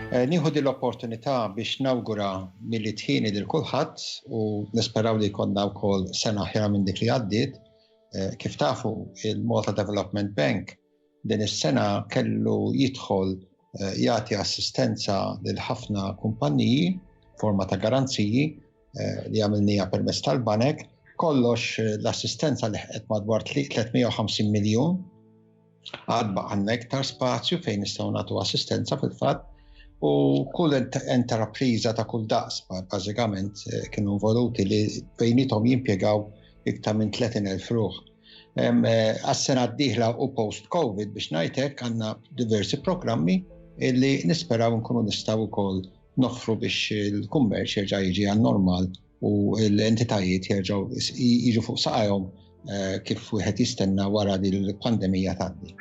Nieħu din l-opportunità biex nawgura milli tħieni lil kulħadd u nisperaw li jkollna wkoll sena aħjar minn dik li għaddiet. Kif tafu il-Malta Development Bank din is-sena kellu jidħol jagħti assistenza lil ħafna kumpaniji forma ta' garanziji li għamilnija permezz tal-banek. Kollox l-assistenza liħqet madwar 350 miljun. Għadba għandna iktar spazju fejn nistgħu nagħtu assistenza fil-fatt. U kull intrapriża ta' kull daqs bażikament kienu involuti li bejnietom jimpjegaw iktar minn 30,000 ruħ. Għas-sena d-dieħla u post-COVID biex ngħidlek għandna diversi programmi li nisperaw nkunu nistgħu wkoll noffru biex il-kummerċ jerġa' jiġi għan-normal u l-entitajiet jerġgħu jiġu fuq saqajhom kif wieħed jistenna wara din il-pandemija tgħaddi.